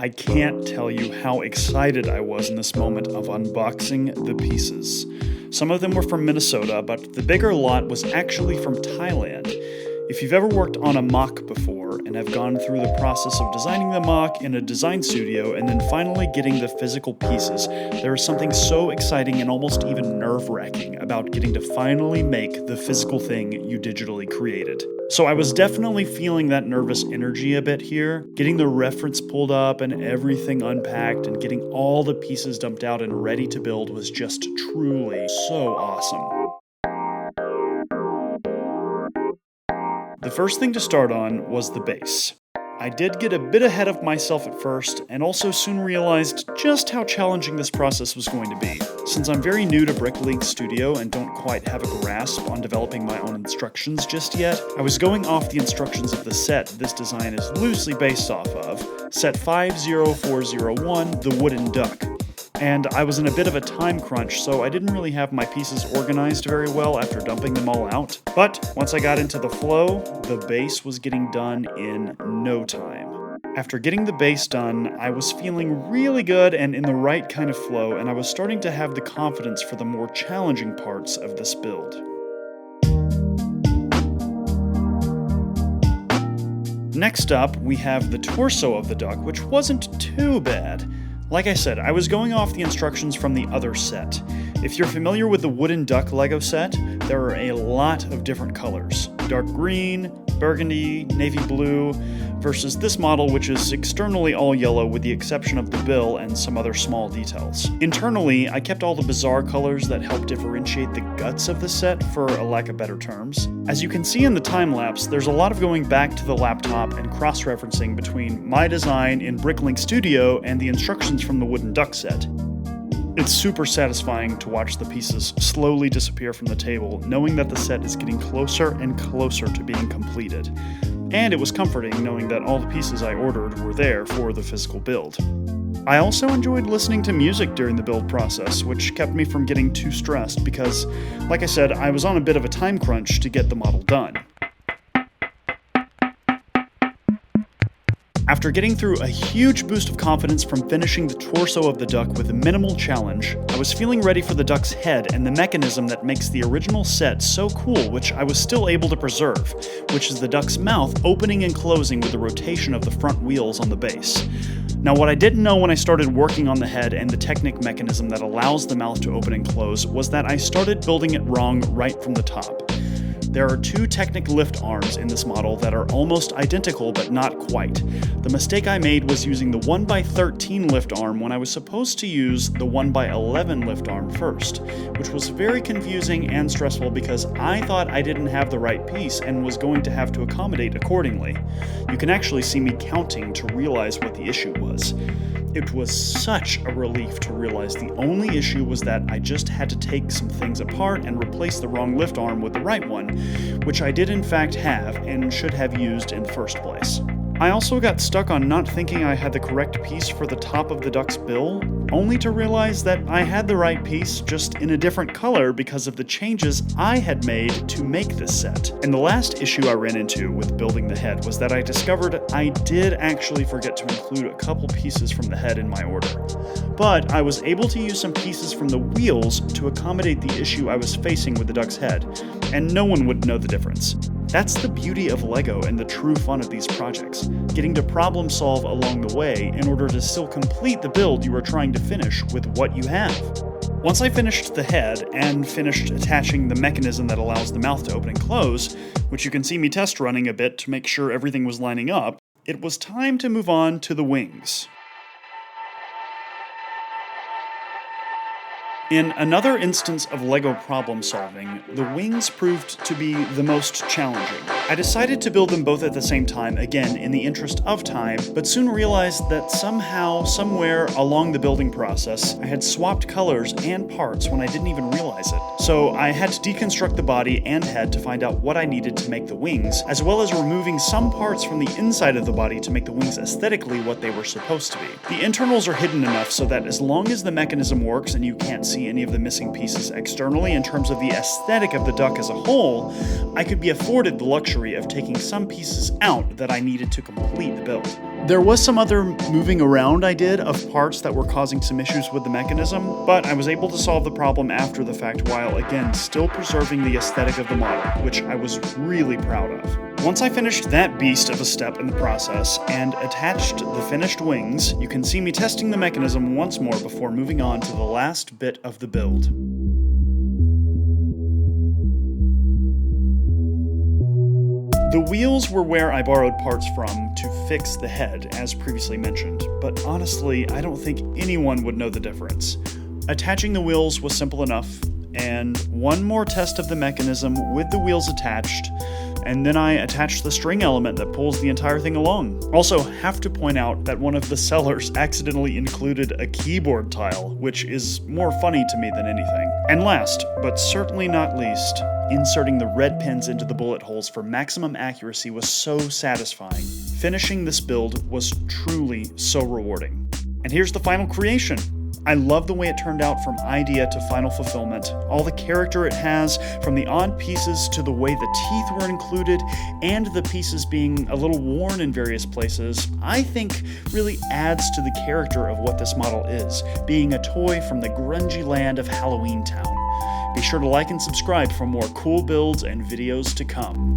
I can't tell you how excited I was in this moment of unboxing the pieces. Some of them were from Minnesota, but the bigger lot was actually from Thailand. If you've ever worked on a mock before and have gone through the process of designing the mock in a design studio and then finally getting the physical pieces, there is something so exciting and almost even nerve-wracking about getting to finally make the physical thing you digitally created. So I was definitely feeling that nervous energy a bit here, getting the reference pulled up and everything unpacked and getting all the pieces dumped out and ready to build was just truly so awesome. The first thing to start on was the base. I did get a bit ahead of myself at first, and also soon realized just how challenging this process was going to be. Since I'm very new to BrickLink Studio and don't quite have a grasp on developing my own instructions just yet, I was going off the instructions of the set this design is loosely based off of, set 50401, the wooden duck. And I was in a bit of a time crunch, so I didn't really have my pieces organized very well after dumping them all out. But once I got into the flow, the base was getting done in no time. After getting the base done, I was feeling really good and in the right kind of flow, and I was starting to have the confidence for the more challenging parts of this build. Next up, we have the torso of the duck, which wasn't too bad. Like I said, I was going off the instructions from the other set. If you're familiar with the wooden duck Lego set, there are a lot of different colors. Dark green, burgundy, navy blue, versus this model which is externally all yellow with the exception of the bill and some other small details. Internally, I kept all the bizarre colors that help differentiate the guts of the set, for a lack of better terms. As you can see in the time-lapse, there's a lot of going back to the laptop and cross-referencing between my design in BrickLink Studio and the instructions from the wooden duck set. It's super satisfying to watch the pieces slowly disappear from the table, knowing that the set is getting closer and closer to being completed. And it was comforting knowing that all the pieces I ordered were there for the physical build. I also enjoyed listening to music during the build process, which kept me from getting too stressed because, like I said, I was on a bit of a time crunch to get the model done. After getting through a huge boost of confidence from finishing the torso of the duck with a minimal challenge, I was feeling ready for the duck's head and the mechanism that makes the original set so cool, which I was still able to preserve, which is the duck's mouth opening and closing with the rotation of the front wheels on the base. Now, what I didn't know when I started working on the head and the Technic mechanism that allows the mouth to open and close was that I started building it wrong right from the top. There are two Technic lift arms in this model that are almost identical but not quite. The mistake I made was using the 1x13 lift arm when I was supposed to use the 1x11 lift arm first, which was very confusing and stressful because I thought I didn't have the right piece and was going to have to accommodate accordingly. You can actually see me counting to realize what the issue was. It was such a relief to realize the only issue was that I just had to take some things apart and replace the wrong lift arm with the right one, which I did in fact have and should have used in the first place. I also got stuck on not thinking I had the correct piece for the top of the duck's bill, only to realize that I had the right piece, just in a different color because of the changes I had made to make this set. And the last issue I ran into with building the head was that I discovered I did actually forget to include a couple pieces from the head in my order. But I was able to use some pieces from the wheels to accommodate the issue I was facing with the duck's head, and no one would know the difference. That's the beauty of LEGO and the true fun of these projects, getting to problem solve along the way in order to still complete the build you are trying to finish with what you have. Once I finished the head and finished attaching the mechanism that allows the mouth to open and close, which you can see me test running a bit to make sure everything was lining up, it was time to move on to the wings. In another instance of LEGO problem solving, the wings proved to be the most challenging. I decided to build them both at the same time, again in the interest of time, but soon realized that somehow, somewhere along the building process, I had swapped colors and parts when I didn't even realize it. So I had to deconstruct the body and head to find out what I needed to make the wings, as well as removing some parts from the inside of the body to make the wings aesthetically what they were supposed to be. The internals are hidden enough so that as long as the mechanism works and you can't see any of the missing pieces externally in terms of the aesthetic of the duck as a whole, I could be afforded the luxury luxury of taking some pieces out that I needed to complete the build. There was some other moving around I did of parts that were causing some issues with the mechanism, but I was able to solve the problem after the fact while, again, still preserving the aesthetic of the model, which I was really proud of. Once I finished that beast of a step in the process and attached the finished wings, you can see me testing the mechanism once more before moving on to the last bit of the build. The wheels were where I borrowed parts from to fix the head, as previously mentioned, but honestly, I don't think anyone would know the difference. Attaching the wheels was simple enough, and one more test of the mechanism with the wheels attached, and then I attached the string element that pulls the entire thing along. Also, have to point out that one of the sellers accidentally included a keyboard tile, which is more funny to me than anything. And last, but certainly not least, inserting the red pins into the bullet holes for maximum accuracy was so satisfying. Finishing this build was truly so rewarding. And here's the final creation. I love the way it turned out from idea to final fulfillment, all the character it has, from the odd pieces to the way the teeth were included, and the pieces being a little worn in various places, I think really adds to the character of what this model is, being a toy from the grungy land of Halloween Town. Be sure to like and subscribe for more cool builds and videos to come.